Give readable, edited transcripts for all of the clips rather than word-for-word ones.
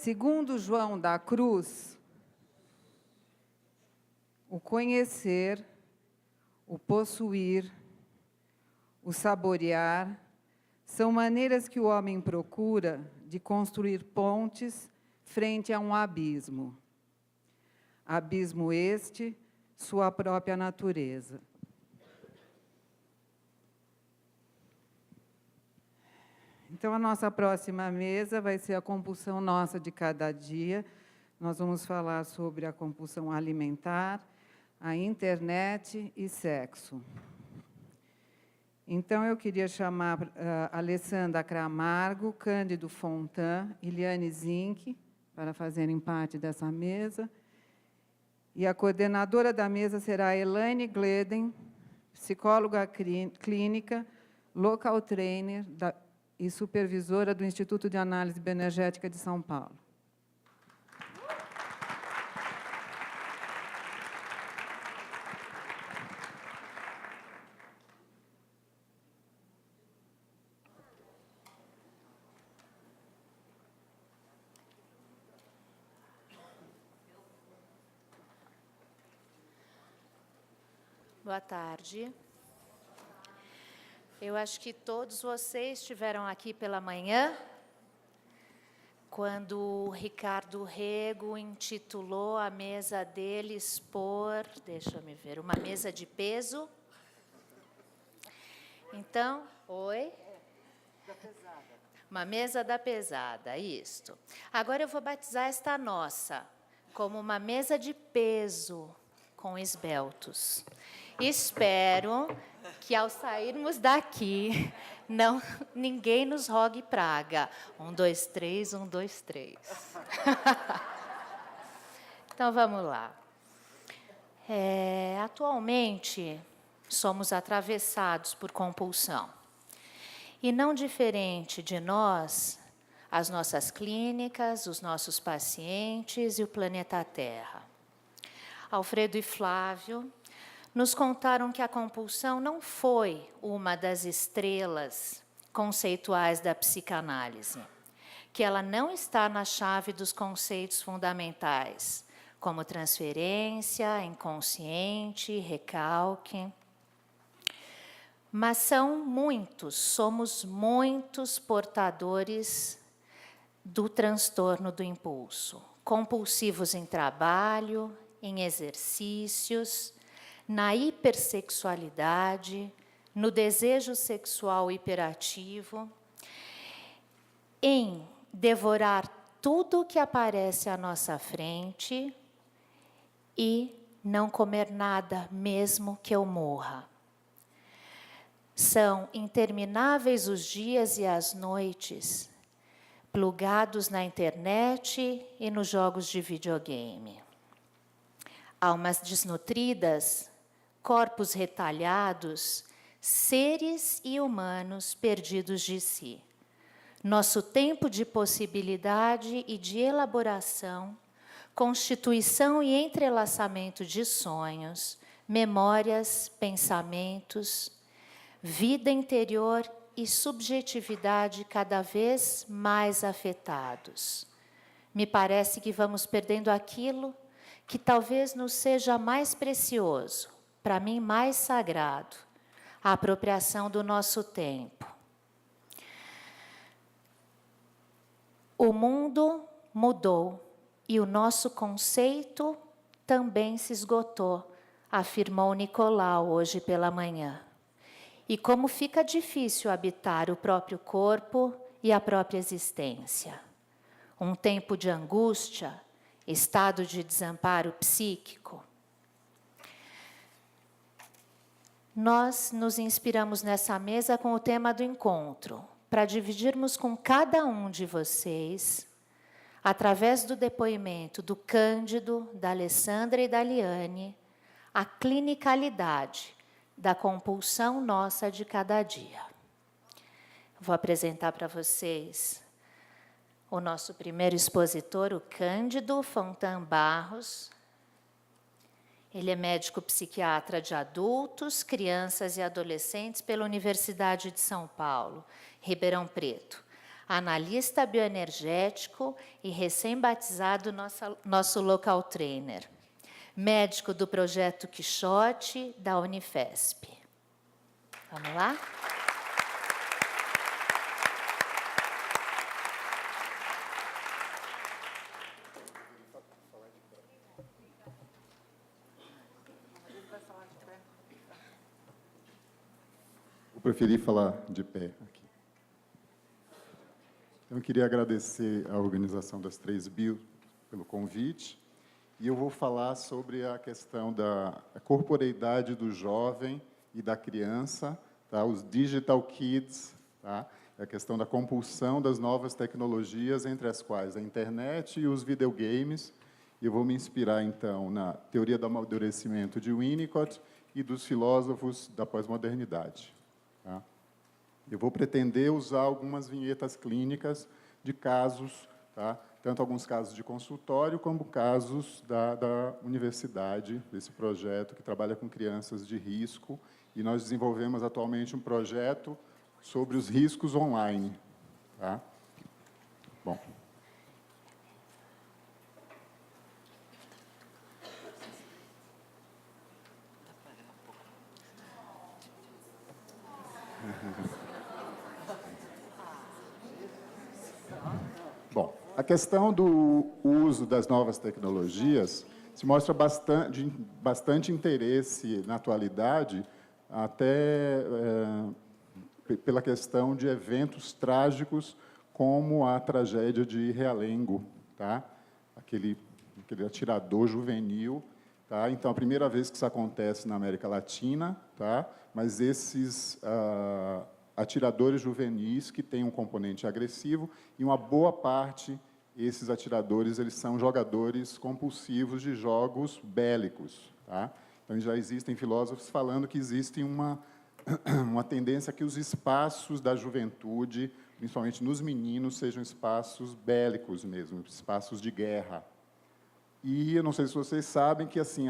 Segundo João da Cruz, o conhecer, o possuir, o saborear, são maneiras que o homem procura de construir pontes frente a um abismo. Abismo este, sua própria natureza. Então, a nossa próxima mesa vai ser a compulsão nossa de cada dia. Nós vamos falar sobre a compulsão alimentar, a internet e sexo. Então, eu queria chamar Alessandra Cramargo, Cândido Fontan, Iliane Zink, para fazerem parte dessa mesa. E a coordenadora da mesa será a Elaine Gleden, psicóloga clínica, local trainer e supervisora do Instituto de Análise Bioenergética de São Paulo. Boa tarde. Eu acho que todos vocês estiveram aqui pela manhã, quando o Ricardo Rego intitulou a mesa dele expor, deixa eu ver, uma mesa de peso. Então, oi? Da pesada. Uma mesa da pesada, isto. Agora eu vou batizar esta nossa como uma mesa de peso com esbeltos. Espero que, ao sairmos daqui, ninguém nos rogue praga. 1, 2, 3, 1, 2, 3. Então, vamos lá. Atualmente, somos atravessados por compulsão. E não diferente de nós, as nossas clínicas, os nossos pacientes e o planeta Terra. Alfredo e Flávio nos contaram que a compulsão não foi uma das estrelas conceituais da psicanálise, que ela não está na chave dos conceitos fundamentais, como transferência, inconsciente, recalque. Mas somos muitos portadores do transtorno do impulso, compulsivos em trabalho, em exercícios, na hipersexualidade, no desejo sexual hiperativo, em devorar tudo que aparece à nossa frente e não comer nada, mesmo que eu morra. São intermináveis os dias e as noites, plugados na internet e nos jogos de videogame. Almas desnutridas, corpos retalhados, seres e humanos perdidos de si. Nosso tempo de possibilidade e de elaboração, constituição e entrelaçamento de sonhos, memórias, pensamentos, vida interior e subjetividade cada vez mais afetados. Me parece que vamos perdendo aquilo que talvez nos seja mais precioso, para mim mais sagrado, a apropriação do nosso tempo. O mundo mudou e o nosso conceito também se esgotou, afirmou Nicolau hoje pela manhã. E como fica difícil habitar o próprio corpo e a própria existência. Um tempo de angústia, estado de desamparo psíquico. Nós nos inspiramos nessa mesa com o tema do encontro, para dividirmos com cada um de vocês, através do depoimento do Cândido, da Alessandra e da Liane, a clinicalidade da compulsão nossa de cada dia. Vou apresentar para vocês o nosso primeiro expositor, o Cândido Fontan Barros. Ele é médico psiquiatra de adultos, crianças e adolescentes pela Universidade de São Paulo, Ribeirão Preto. analista bioenergético e recém-batizado nosso local trainer, médico do Projeto Quixote da Unifesp. Vamos lá? Eu preferi falar de pé aqui. Então, eu queria agradecer à organização das 3Bio pelo convite, e eu vou falar sobre a questão da corporeidade do jovem e da criança, tá? Os digital kids, tá? A questão da compulsão das novas tecnologias, entre as quais a internet e os videogames. E eu vou me inspirar, então, na teoria do amadurecimento de Winnicott e dos filósofos da pós-modernidade. Tá? Eu vou pretender usar algumas vinhetas clínicas de casos, tá? Tanto alguns casos de consultório, como casos da universidade, desse projeto que trabalha com crianças de risco. E nós desenvolvemos atualmente um projeto sobre os riscos online. Tá? Bom. Bom, a questão do uso das novas tecnologias se mostra bastante interesse na atualidade, até pela questão de eventos trágicos como a tragédia de Realengo, tá? Aquele atirador juvenil. Tá? Então, a primeira vez que isso acontece na América Latina, tá? Mas esses atiradores juvenis que têm um componente agressivo, e uma boa parte, esses atiradores, eles são jogadores compulsivos de jogos bélicos. Tá? Então, já existem filósofos falando que existe uma tendência que os espaços da juventude, principalmente nos meninos, sejam espaços bélicos mesmo, espaços de guerra. E eu não sei se vocês sabem que, assim,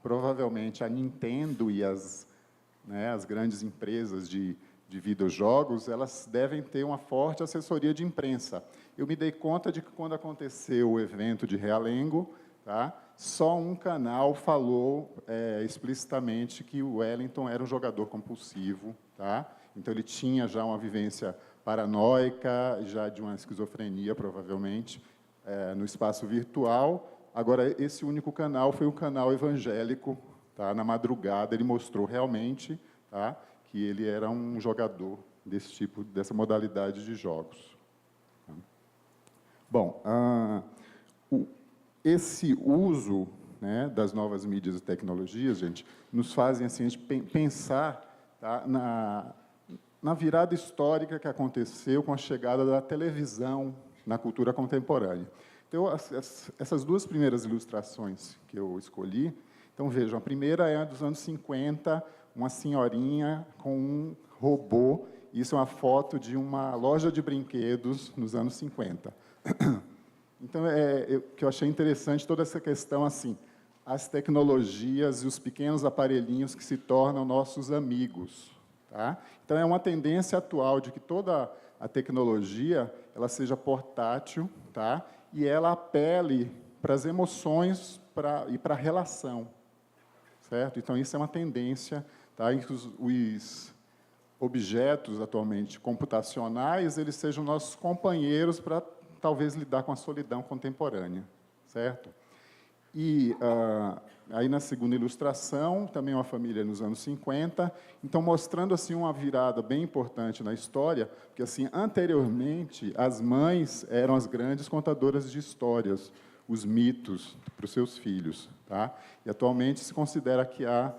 provavelmente a Nintendo e as grandes empresas de videojogos, elas devem ter uma forte assessoria de imprensa. Eu me dei conta de que, quando aconteceu o evento de Realengo, tá, só um canal falou explicitamente que o Wellington era um jogador compulsivo. Tá? Então, ele tinha já uma vivência paranoica, já de uma esquizofrenia, provavelmente, no espaço virtual. Agora, esse único canal foi um canal evangélico. Tá? Na madrugada, ele mostrou realmente, tá, que ele era um jogador dessa modalidade de jogos. Tá? Bom, esse uso, né, das novas mídias e tecnologias, gente, nos fazem assim, a gente pensar, tá, na virada histórica que aconteceu com a chegada da televisão na cultura contemporânea. Então, essas duas primeiras ilustrações que eu escolhi, então, vejam, a primeira é a dos anos 50, uma senhorinha com um robô. Isso é uma foto de uma loja de brinquedos nos anos 50. Então, que eu achei interessante toda essa questão, assim, as tecnologias e os pequenos aparelhinhos que se tornam nossos amigos. Tá? Então, é uma tendência atual de que toda a tecnologia ela seja portátil, tá? E ela apele para as emoções e para a relação. Certo? Então, isso é uma tendência, tá? Em que os objetos, atualmente, computacionais, eles sejam nossos companheiros para, talvez, lidar com a solidão contemporânea. Certo? E, aí, na segunda ilustração, também uma família nos anos 50, então, mostrando assim, uma virada bem importante na história, porque, assim, anteriormente, as mães eram as grandes contadoras de histórias, os mitos para os seus filhos. Tá? E, atualmente, se considera que a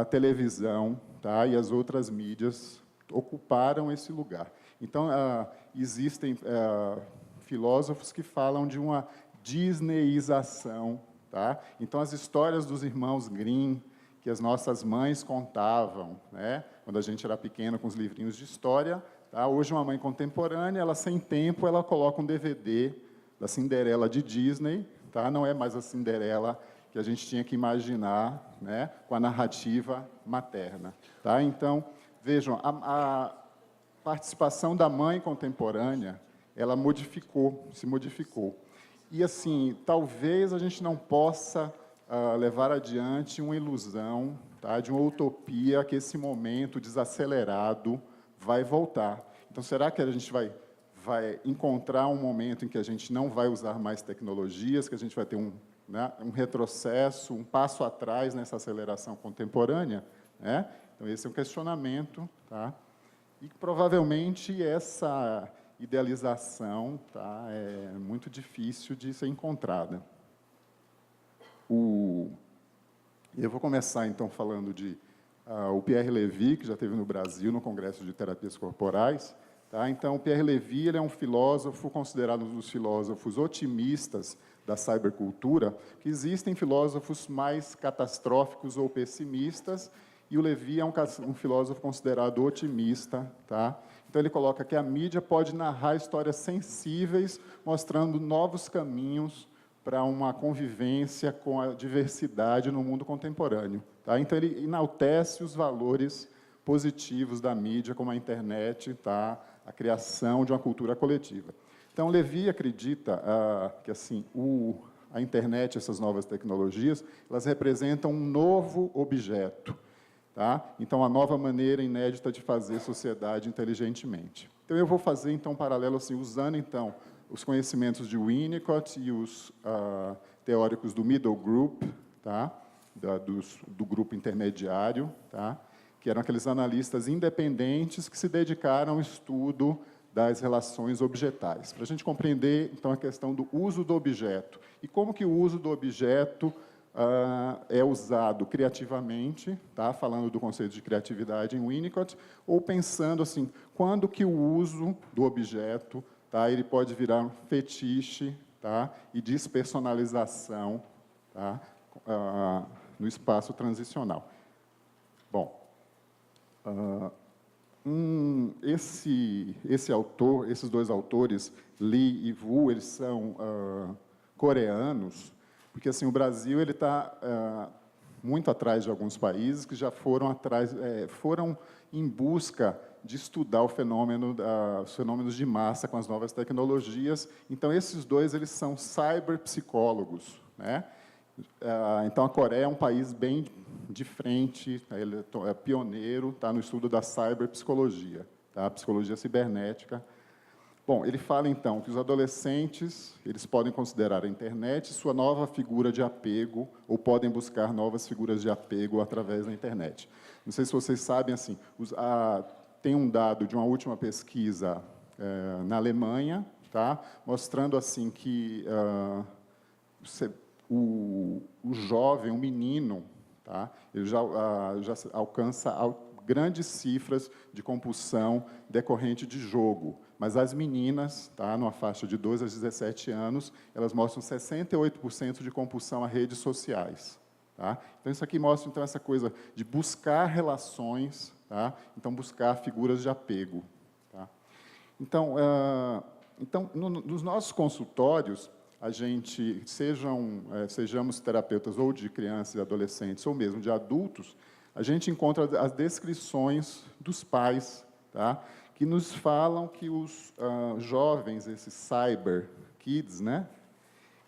televisão, tá, e as outras mídias ocuparam esse lugar. Então, existem filósofos que falam de uma disneyização. Tá? Então, as histórias dos irmãos Grimm, que as nossas mães contavam, né, quando a gente era pequeno, com os livrinhos de história, tá? Hoje, uma mãe contemporânea, ela, sem tempo, ela coloca um DVD da Cinderela de Disney. Tá? Não é mais a Cinderela que a gente tinha que imaginar, né, com a narrativa materna. Tá? Então, vejam, participação da mãe contemporânea, ela se modificou. E, assim, talvez a gente não possa levar adiante uma ilusão, tá, de uma utopia que esse momento desacelerado vai voltar. Então, será que a gente vai encontrar um momento em que a gente não vai usar mais tecnologias, que a gente vai ter um retrocesso, um passo atrás nessa aceleração contemporânea? Né? Então, esse é um questionamento, tá? E provavelmente essa idealização, tá, é muito difícil de ser encontrada. Eu vou começar, então, falando de o Pierre Levy, que já esteve no Brasil, no Congresso de Terapias Corporais. Tá? Então, o Pierre Levy ele é um filósofo considerado um dos filósofos otimistas da cybercultura, que existem filósofos mais catastróficos ou pessimistas, e o Levy é um filósofo considerado otimista. Tá? Então, ele coloca que a mídia pode narrar histórias sensíveis, mostrando novos caminhos para uma convivência com a diversidade no mundo contemporâneo. Tá? Então, ele enaltece os valores positivos da mídia, como a internet, tá? A criação de uma cultura coletiva. Então, Levy acredita que assim, a internet, essas novas tecnologias, elas representam um novo objeto. Tá? Então, a nova maneira inédita de fazer sociedade inteligentemente. Então, eu vou fazer, então, um paralelo, assim, usando, então, os conhecimentos de Winnicott e os teóricos do Middle Group, tá? Do grupo intermediário, tá? Que eram aqueles analistas independentes que se dedicaram ao estudo das relações objetais. Para a gente compreender, então, a questão do uso do objeto. E como que o uso do objeto é usado criativamente, tá? Falando do conceito de criatividade em Winnicott, ou pensando assim, quando que o uso do objeto, tá? Ele pode virar um fetiche, tá? E despersonalização, tá? No espaço transicional. Bom, esses dois autores, Lee e Wu, eles são coreanos, porque assim o Brasil ele está muito atrás de alguns países que já foram foram em busca de estudar os fenômenos de massa com as novas tecnologias. Então esses dois eles são cyberpsicólogos, né? Então a Coreia é um país bem de frente, ele é pioneiro, tá, no estudo da cyberpsicologia, tá, psicologia cibernética. Bom, ele fala então que os adolescentes eles podem considerar a internet sua nova figura de apego ou podem buscar novas figuras de apego através da internet. Não sei se vocês sabem assim, tem um dado de uma última pesquisa na Alemanha, tá, mostrando assim que o jovem, o menino, tá, ele já alcança grandes cifras de compulsão decorrente de jogo. Mas as meninas, tá, numa faixa de 12 a 17 anos, elas mostram 68% de compulsão a redes sociais. Tá? Então, isso aqui mostra então, essa coisa de buscar relações, tá? Então, buscar figuras de apego. Tá? Então, nos nossos consultórios, a gente, sejamos terapeutas ou de crianças e adolescentes, ou mesmo de adultos, a gente encontra as descrições dos pais, tá? Que nos falam que os jovens, esses cyber kids, né?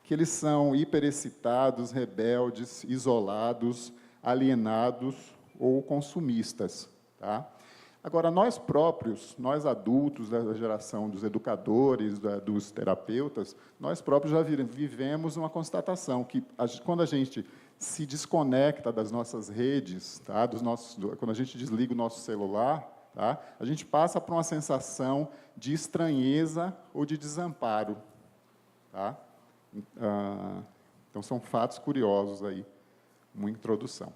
Que eles são hiperexcitados, rebeldes, isolados, alienados ou consumistas. Tá? Agora, nós próprios, nós adultos da geração dos educadores, dos terapeutas, nós próprios já vivemos uma constatação que, quando a gente se desconecta das nossas redes, tá? Quando a gente desliga o nosso celular, tá? A gente passa por uma sensação de estranheza ou de desamparo. Tá? Então, são fatos curiosos aí, uma introdução.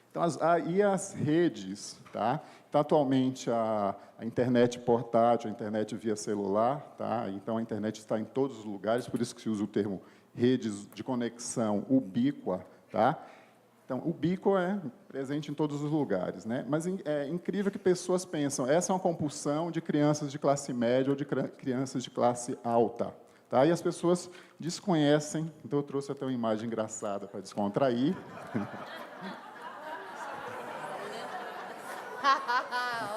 Então, as redes, tá? Então, atualmente, a internet portátil, a internet via celular, tá? Então, a internet está em todos os lugares, por isso que se usa o termo redes de conexão ubíqua, tá? Então, ubíqua é presente em todos os lugares, né? Mas é incrível que pessoas pensam, essa é uma compulsão de crianças de classe média ou de crianças de classe alta. Tá? E as pessoas desconhecem, então eu trouxe até uma imagem engraçada para descontrair.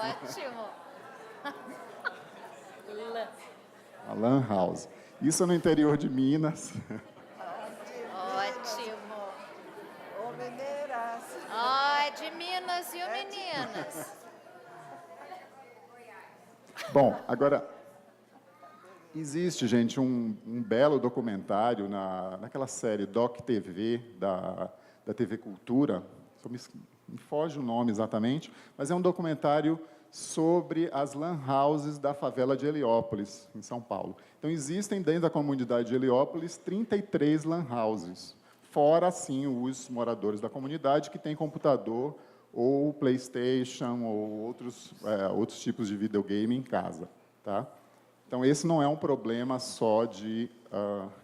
Ótimo! A Lan House. Isso no interior de Minas. Ótimo. Ô, Mineiras! Ai, de Minas, viu, meninas? Bom, agora, existe, gente, um belo documentário naquela série Doc TV, da TV Cultura, me foge o nome exatamente, mas é um documentário sobre as lan houses da favela de Heliópolis, em São Paulo. Então, existem dentro da comunidade de Heliópolis 33 lan houses, fora, sim, os moradores da comunidade que têm computador ou PlayStation ou outros tipos de videogame em casa. Tá? Então, esse não é um problema só de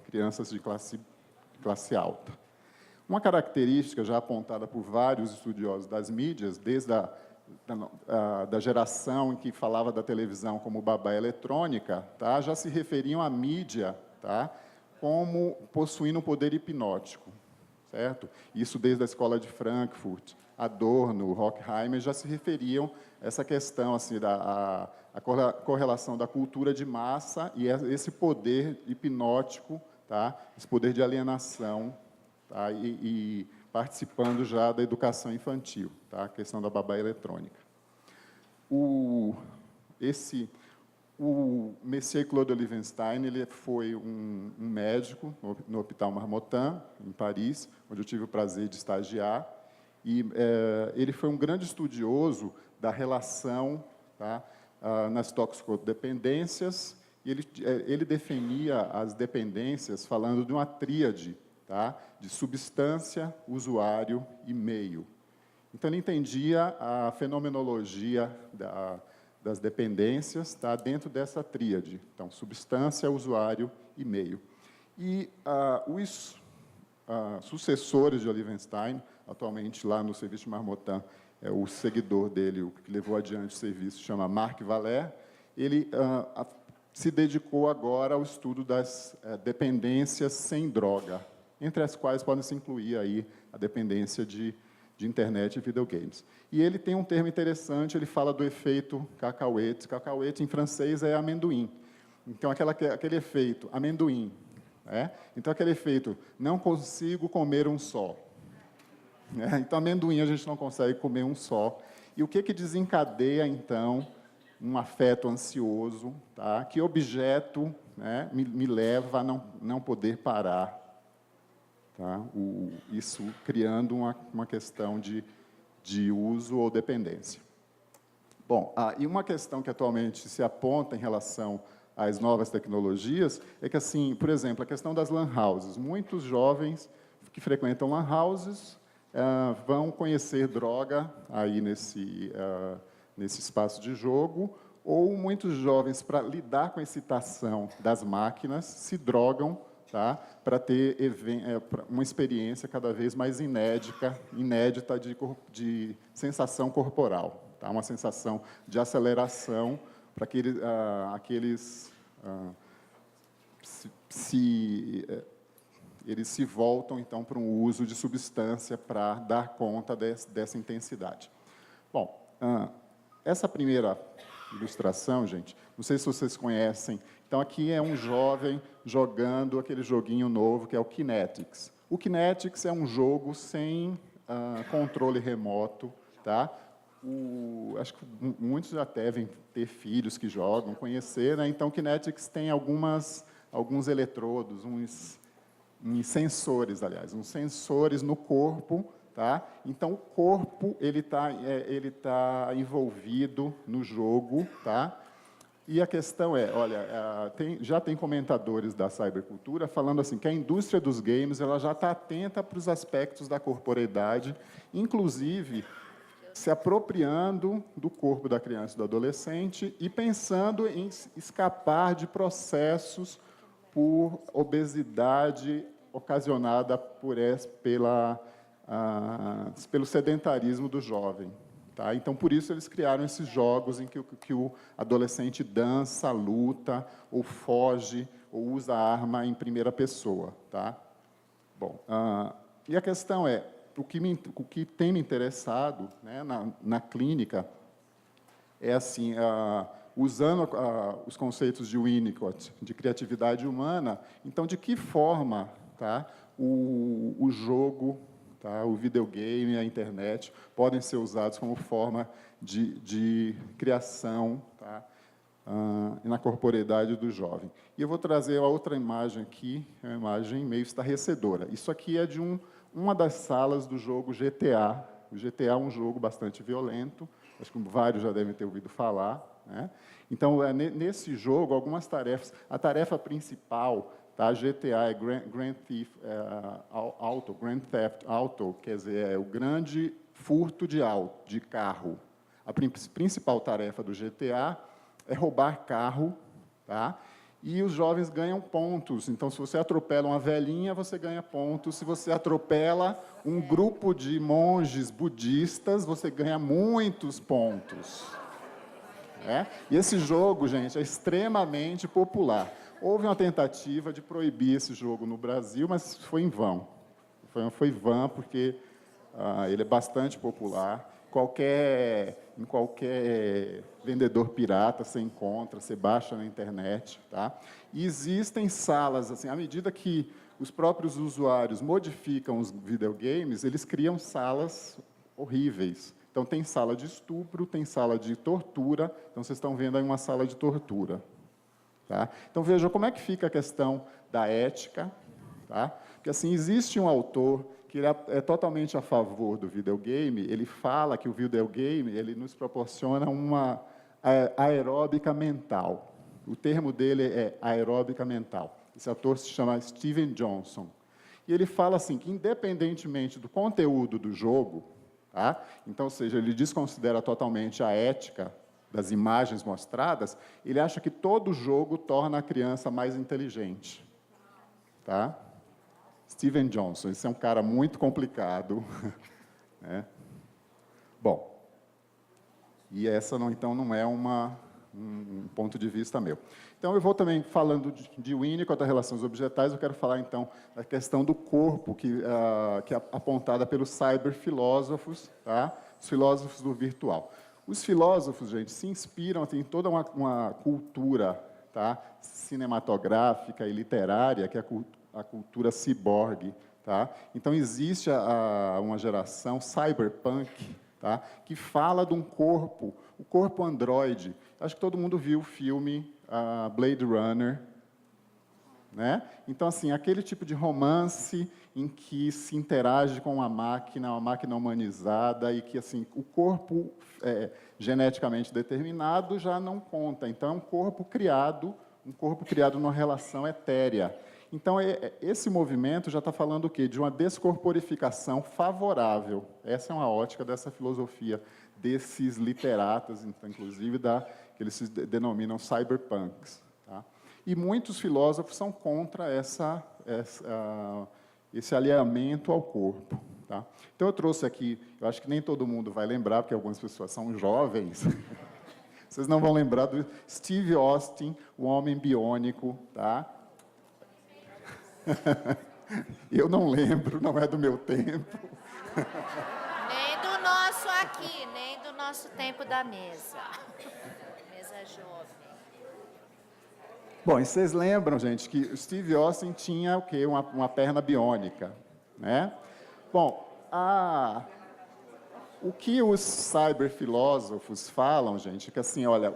crianças de classe alta. Uma característica já apontada por vários estudiosos das mídias, desde da geração em que falava da televisão como babá eletrônica, tá? Já se referiam à mídia, tá? Como possuindo um poder hipnótico, certo? Isso desde a escola de Frankfurt, Adorno, Horkheimer já se referiam a essa questão assim, a correlação da cultura de massa e esse poder hipnótico, tá? Esse poder de alienação, tá? E participando já da educação infantil, tá? A questão da babá eletrônica. O Messier Claude Olivenstein, ele foi um médico no Hôpital Marmottan, em Paris, onde eu tive o prazer de estagiar, e ele foi um grande estudioso da relação, tá? Nas toxicodependências, e ele definia as dependências falando de uma tríade, tá? De substância, usuário e meio. Então, ele entendia a fenomenologia das dependências, tá? Dentro dessa tríade. Então, substância, usuário e meio. E os sucessores de Olivenstein, atualmente lá no serviço de Marmottan, o seguidor dele, o que levou adiante o serviço, chama Marc Valère, ele se dedicou agora ao estudo das dependências sem droga, entre as quais podem se incluir aí a dependência de internet e videogames. E ele tem um termo interessante, ele fala do efeito cacahuete. Cacahuete, em francês, é amendoim. Então, aquele efeito amendoim. Então, aquele efeito, não consigo comer um só. Então, amendoim a gente não consegue comer um só. E o que desencadeia, então, um afeto ansioso? Tá? Que objeto, né, me leva a não poder parar? Tá? Isso criando uma questão de uso ou dependência. Bom, e uma questão que atualmente se aponta em relação às novas tecnologias é que, assim, por exemplo, a questão das lan houses. Muitos jovens que frequentam lan houses vão conhecer droga aí nesse espaço de jogo, ou muitos jovens, para lidar com a excitação das máquinas, se drogam, tá? Para ter uma experiência cada vez mais inédita de sensação corporal, tá? Uma sensação de aceleração para que eles se voltam, então, para um uso de substância para dar conta dessa intensidade. Bom, essa primeira ilustração, gente, não sei se vocês conhecem. Então, aqui é um jovem jogando aquele joguinho novo, que é o Kinetics. O Kinetics é um jogo sem controle remoto, tá? Acho que muitos já devem ter filhos que jogam, conhecer, né? Então, o Kinetics tem alguns eletrodos, uns sensores, aliás, uns sensores no corpo, tá? Então, o corpo ele tá envolvido no jogo, tá? E a questão é, olha, já tem comentadores da cybercultura falando assim que a indústria dos games ela já está atenta para os aspectos da corporeidade, inclusive se apropriando do corpo da criança e do adolescente e pensando em escapar de processos por obesidade ocasionada pelo sedentarismo do jovem. Tá? Então, por isso, eles criaram esses jogos em que o adolescente dança, luta, ou foge, ou usa a arma em primeira pessoa. Tá? Bom, e a questão é, o que tem me interessado, né, na clínica é assim, usando os conceitos de Winnicott, de criatividade humana, então, de que forma, tá, o jogo, tá, o videogame, a internet, podem ser usados como forma de criação, tá, na corporeidade do jovem. E eu vou trazer a outra imagem aqui, uma imagem meio estarrecedora. Isso aqui é de uma das salas do jogo GTA. O GTA é um jogo bastante violento, acho que vários já devem ter ouvido falar, né? Então, nesse jogo, algumas tarefas. A tarefa principal, tá? GTA é Grand Theft Auto, quer dizer, é o grande furto de carro. A principal tarefa do GTA é roubar carro, tá? E os jovens ganham pontos. Então, se você atropela uma velhinha, você ganha pontos. Se você atropela um grupo de monges budistas, você ganha muitos pontos. E esse jogo, gente, é extremamente popular. Houve uma tentativa de proibir esse jogo no Brasil, mas foi em vão. Foi vã, porque ele é bastante popular. Em qualquer vendedor pirata você encontra, você baixa na internet, tá? E existem salas, assim, à medida que os próprios usuários modificam os videogames, eles criam salas horríveis. Então, tem sala de estupro, tem sala de tortura. Então, vocês estão vendo aí uma sala de tortura. Tá? Então, vejam como é que fica a questão da ética. Tá? Porque, assim, existe um autor que é totalmente a favor do videogame. Ele fala que o videogame ele nos proporciona uma aeróbica mental. O termo dele é aeróbica mental. Esse autor se chama Steven Johnson. E ele fala assim, que independentemente do conteúdo do jogo, tá? Então, ou seja, ele desconsidera totalmente a ética das imagens mostradas, ele acha que todo jogo torna a criança mais inteligente. Tá? Steven Johnson, esse é um cara muito complicado. Né? Bom, e essa, então, não é um ponto de vista meu. Então, eu vou também, falando de Winnicott, das relações objetais, eu quero falar, então, da questão do corpo, que é apontada pelos cyberfilósofos, tá? Os filósofos do virtual. Os filósofos, gente, se inspiram, tem toda uma cultura, tá? Cinematográfica e literária, que é a cultura ciborgue. Tá? Então, existe uma geração cyberpunk, tá? Que fala de um corpo, o corpo androide. Acho que todo mundo viu o filme Blade Runner. Né? Então, assim, aquele tipo de romance em que se interage com uma máquina humanizada, e que assim, o corpo geneticamente determinado já não conta. Então, é um corpo criado numa relação etérea. Então, esse movimento já está falando o quê? De uma descorporificação favorável. Essa é uma ótica dessa filosofia, desses literatas, então, inclusive, que eles se denominam cyberpunks. Tá? E muitos filósofos são contra esse alinhamento ao corpo. Tá? Então, eu trouxe aqui, eu acho que nem todo mundo vai lembrar, porque algumas pessoas são jovens. Vocês não vão lembrar do Steve Austin, o Homem Biônico. Tá? Eu não lembro, não é do meu tempo. Nem do nosso aqui, nem do nosso tempo da mesa. Mesa jovem. Bom, e vocês lembram, gente, que o Steve Austin tinha o quê? Uma perna biônica, né? Bom, o que os cyberfilósofos falam, gente, é que assim, olha,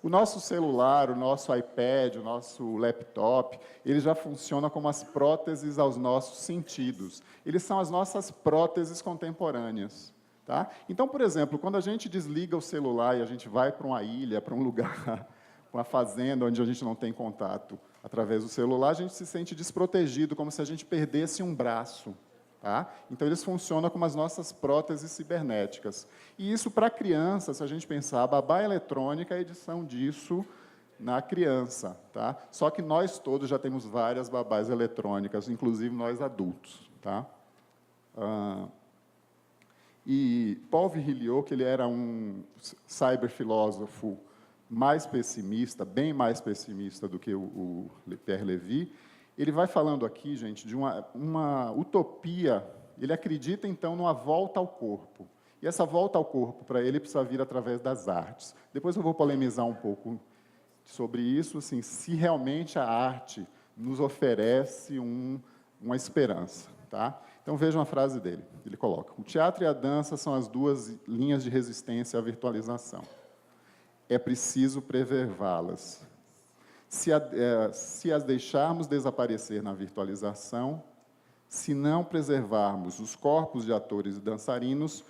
o nosso celular, o nosso iPad, o nosso laptop, ele já funciona como as próteses aos nossos sentidos. Eles são as nossas próteses contemporâneas. Tá? Então, por exemplo, quando a gente desliga o celular e a gente vai para uma ilha, para um lugar, uma fazenda onde a gente não tem contato através do celular, a gente se sente desprotegido, como se a gente perdesse um braço. Tá? Então, eles funcionam como as nossas próteses cibernéticas. E isso, para a criança, se a gente pensar, a babá eletrônica é a edição disso na criança. Tá? Só que nós todos já temos várias babás eletrônicas, inclusive nós adultos. Tá? E Paul Virilio, que ele era um cyberfilósofo mais pessimista, bem mais pessimista do que o Pierre Levy, ele vai falando aqui, gente, de uma utopia. Ele acredita, então, numa volta ao corpo. E essa volta ao corpo, para ele, precisa vir através das artes. Depois eu vou polemizar um pouco sobre isso, assim, se realmente a arte nos oferece uma esperança. Tá? Então, vejam a frase dele. Ele coloca: o teatro e a dança são as duas linhas de resistência à virtualização. É preciso preservá-las. Se as deixarmos desaparecer na virtualização, se não preservarmos os corpos de atores e dançarinos,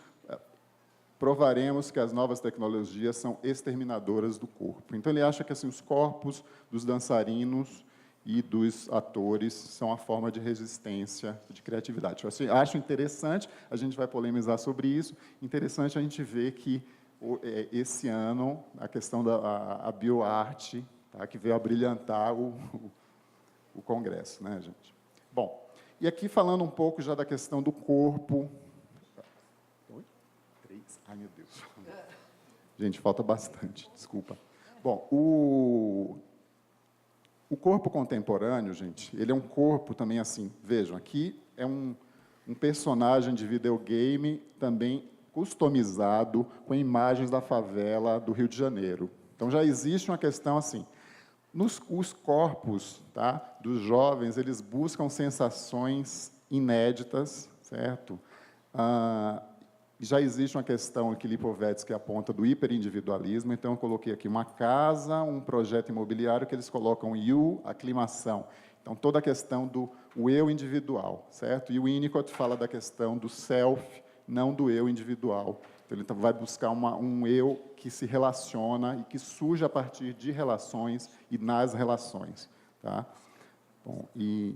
provaremos que as novas tecnologias são exterminadoras do corpo. Então, ele acha que assim, os corpos dos dançarinos e dos atores são a forma de resistência, de criatividade. Eu acho interessante, a gente vai polemizar sobre isso, interessante a gente ver que, esse ano, a questão da bioarte, tá, que veio a brilhantar o Congresso, né, gente? Bom, e aqui falando um pouco já da questão do corpo. Ai, meu Deus. Gente, falta bastante, desculpa. Bom, o corpo contemporâneo, gente, ele é um corpo também assim, vejam, aqui é um personagem de videogame também customizado com imagens da favela do Rio de Janeiro. Então, já existe uma questão assim, os corpos, tá, dos jovens, eles buscam sensações inéditas, certo? Já existe uma questão que Lipovetsky aponta do hiperindividualismo, então eu coloquei aqui uma casa, um projeto imobiliário que eles colocam aclimação. Então, toda a questão do eu individual, certo? E o Winnicott fala da questão do self, não do eu individual. Então, ele vai buscar um eu que se relaciona e que surge a partir de relações e nas relações. Tá? Bom, e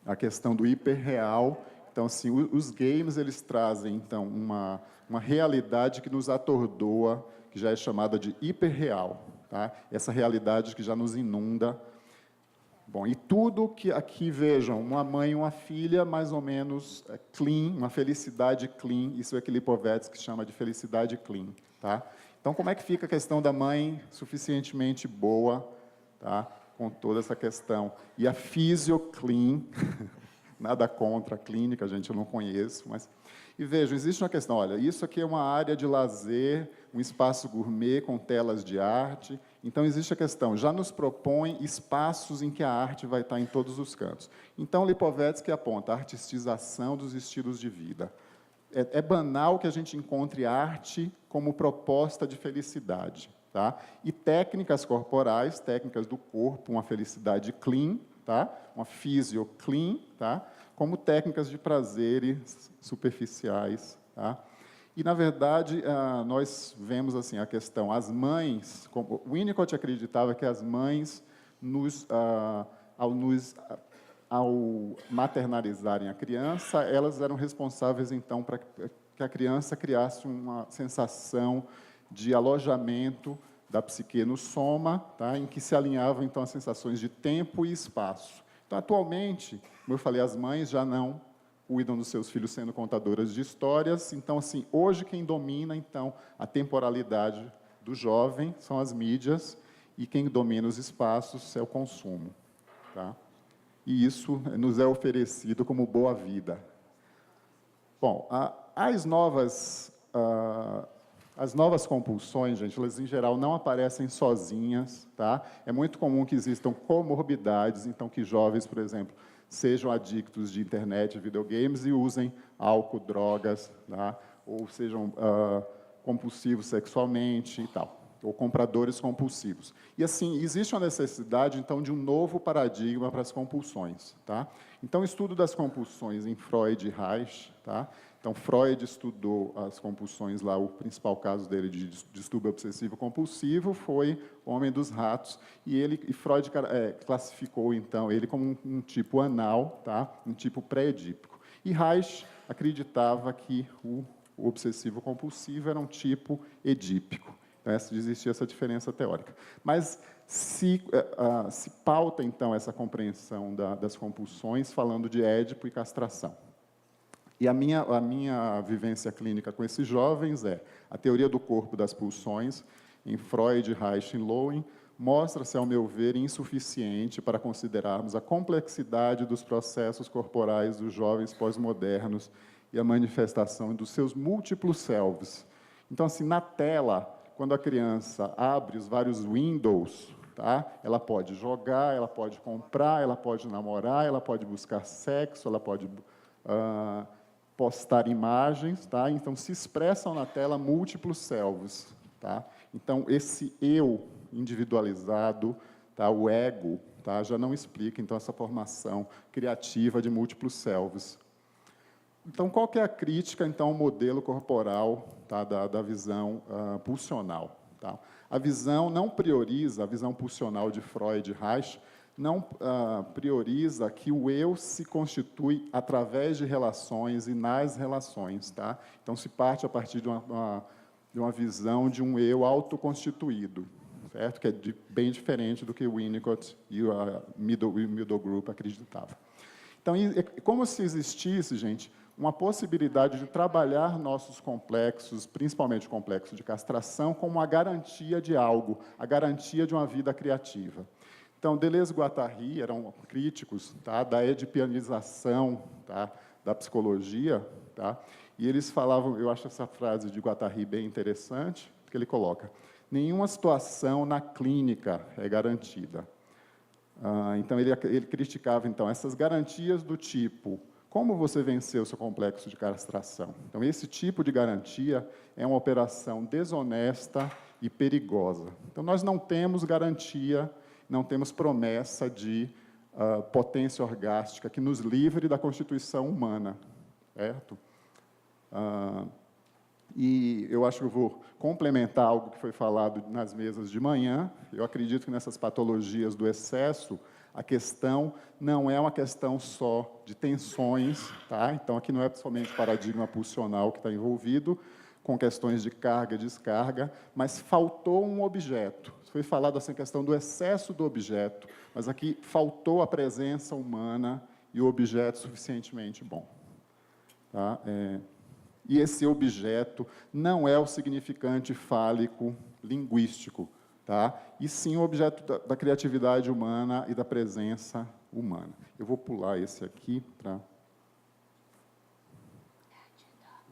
a questão do hiperreal. Então, assim, os games, eles trazem, então, uma realidade que nos atordoa, que já é chamada de hiperreal. Tá? Essa realidade que já nos inunda. Bom, e tudo que aqui, vejam, uma mãe e uma filha, mais ou menos clean, uma felicidade clean, isso é que Lipovetsky chama de felicidade clean. Tá? Então, como é que fica a questão da mãe suficientemente boa, tá? Com toda essa questão? E a physio-clean... Nada contra a clínica, gente, eu não conheço, mas... E vejam, existe uma questão, olha, isso aqui é uma área de lazer, um espaço gourmet com telas de arte, então existe a questão, já nos propõe espaços em que a arte vai estar em todos os cantos. Então, Lipovetsky aponta a artistização dos estilos de vida. É banal que a gente encontre arte como proposta de felicidade, tá? E técnicas corporais, técnicas do corpo, uma felicidade clean, tá? Uma physio clean, tá? Como técnicas de prazeres superficiais. Tá? E, na verdade, nós vemos assim, a questão, as mães, como Winnicott acreditava que as mães, ao maternalizarem a criança, elas eram responsáveis, então, para que a criança criasse uma sensação de alojamento da psique no soma, tá? Em que se alinhavam, então, as sensações de tempo e espaço. Então, atualmente, como eu falei, as mães já não cuidam dos seus filhos sendo contadoras de histórias. Então, assim, hoje quem domina, então, a temporalidade do jovem são as mídias e quem domina os espaços é o consumo. Tá? E isso nos é oferecido como boa vida. Bom, as novas compulsões, gente, elas em geral não aparecem sozinhas, tá? É muito comum que existam comorbidades, então que jovens, por exemplo, sejam adictos de internet, videogames e usem álcool, drogas, tá? Ou sejam compulsivos sexualmente e tal, ou compradores compulsivos. E assim, existe uma necessidade, então, de um novo paradigma para as compulsões, tá? Então, o estudo das compulsões em Freud e Reich, tá? Então, Freud estudou as compulsões lá, o principal caso dele de distúrbio obsessivo-compulsivo foi o Homem dos Ratos, e Freud classificou, então, ele como um tipo anal, tá? Um tipo pré-edípico. E Reich acreditava que o obsessivo-compulsivo era um tipo edípico. Então, existia essa diferença teórica. Mas se pauta, então, essa compreensão das compulsões falando de Édipo e castração. E a minha vivência clínica com esses jovens é a teoria do corpo das pulsões, em Freud, Reich e Lowen, mostra-se, ao meu ver, insuficiente para considerarmos a complexidade dos processos corporais dos jovens pós-modernos e a manifestação dos seus múltiplos selves. Então, assim, na tela, quando a criança abre os vários windows, tá? Ela pode jogar, ela pode comprar, ela pode namorar, ela pode buscar sexo, ela pode postar imagens, tá? Então, se expressam na tela múltiplos selves, tá? Então, esse eu individualizado, tá? O ego, tá? Já não explica, então, essa formação criativa de múltiplos selves. Então, qual que é a crítica, então, ao modelo corporal, tá? da visão pulsional? Tá? A visão não prioriza, a visão pulsional de Freud e Reich, não prioriza que o eu se constitui através de relações e nas relações. Tá? Então, se parte a partir de uma visão de um eu autoconstituído, certo? Que é bem diferente do que o Winnicott e o Middle Group acreditavam. Então, como se existisse, gente, uma possibilidade de trabalhar nossos complexos, principalmente o complexo de castração, como a garantia de algo, a garantia de uma vida criativa. Então, Deleuze e Guattari eram críticos, tá, da edipianização, tá, da psicologia, tá, e eles falavam, eu acho essa frase de Guattari bem interessante, porque ele coloca: nenhuma situação na clínica é garantida. Então, ele criticava, então, essas garantias do tipo: como você venceu o seu complexo de castração? Então, esse tipo de garantia é uma operação desonesta e perigosa. Então, nós não temos garantia, não temos promessa de potência orgástica que nos livre da constituição humana, certo? E eu acho que eu vou complementar algo que foi falado nas mesas de manhã. Eu acredito que nessas patologias do excesso, a questão não é uma questão só de tensões, tá? Então, aqui não é somente paradigma pulsional que está envolvido, com questões de carga e descarga, mas faltou um objeto. Foi falado assim, a questão do excesso do objeto, mas aqui faltou a presença humana e o objeto suficientemente bom. Tá? E esse objeto não é o significante fálico linguístico, tá? E sim o objeto da criatividade humana e da presença humana. Eu vou pular esse aqui para...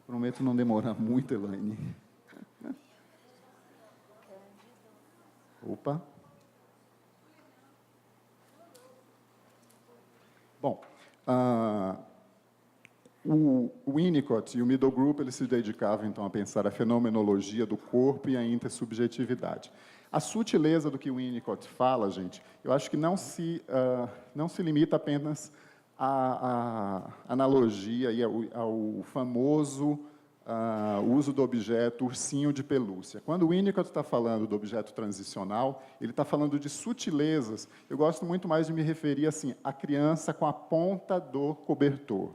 Prometo não demorar muito, Elaine. Opa. Bom, o Winnicott e o Middle Group eles se dedicavam, então, a pensar a fenomenologia do corpo e a intersubjetividade. A sutileza do que o Winnicott fala, gente, eu acho que não se limita apenas à analogia e ao famoso uso do objeto ursinho de pelúcia. Quando o Winnicott está falando do objeto transicional, ele está falando de sutilezas. Eu gosto muito mais de me referir assim, à criança com a ponta do cobertor.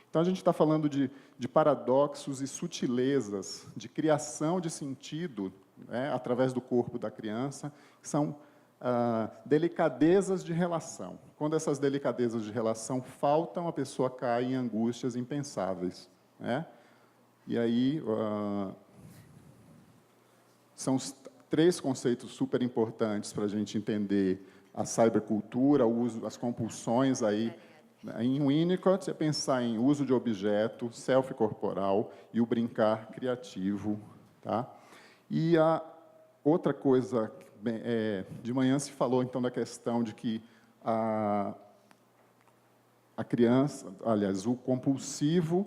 Então, a gente está falando de paradoxos e sutilezas, de criação de sentido, né, através do corpo da criança, que são delicadezas de relação. Quando essas delicadezas de relação faltam, a pessoa cai em angústias impensáveis. Né? E aí, são os 3 conceitos super importantes para a gente entender a cybercultura, o uso, as compulsões aí. Em Winnicott, é pensar em uso de objeto, selfie corporal e o brincar criativo. Tá? E a outra coisa, de manhã se falou, então, da questão de que a criança, aliás, o compulsivo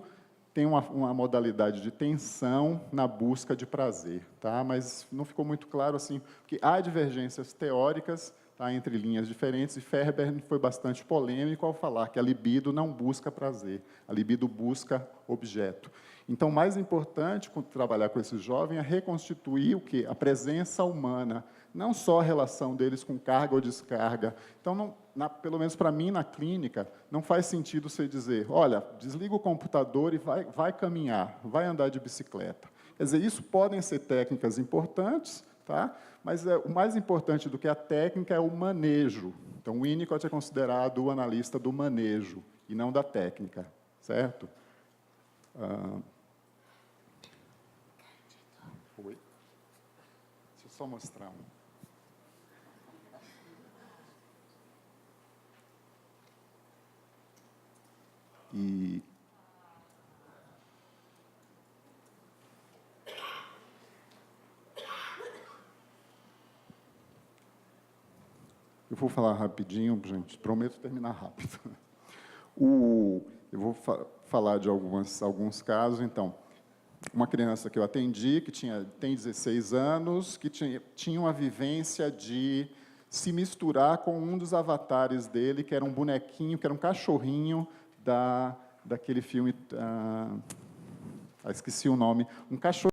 tem uma modalidade de tensão na busca de prazer. Tá? Mas não ficou muito claro, assim, porque há divergências teóricas, tá, entre linhas diferentes, e Ferber foi bastante polêmico ao falar que a libido não busca prazer, a libido busca objeto. Então, o mais importante, quando trabalhar com esse jovem, é reconstituir o quê? A presença humana, não só a relação deles com carga ou descarga. Então, pelo menos para mim, na clínica, não faz sentido você dizer, olha, desliga o computador e vai caminhar, vai andar de bicicleta. Quer dizer, isso podem ser técnicas importantes, tá? Mas o mais importante do que a técnica é o manejo. Então, o Winnicott é considerado o analista do manejo, e não da técnica, certo? Oi? Deixa eu só mostrar um. E vou falar rapidinho, gente, prometo terminar rápido. Eu vou falar de alguns casos, então. Uma criança que eu atendi, que tem 16 anos, que tinha uma vivência de se misturar com um dos avatares dele, que era um bonequinho, que era um cachorrinho daquele filme... esqueci o nome. Um cachorro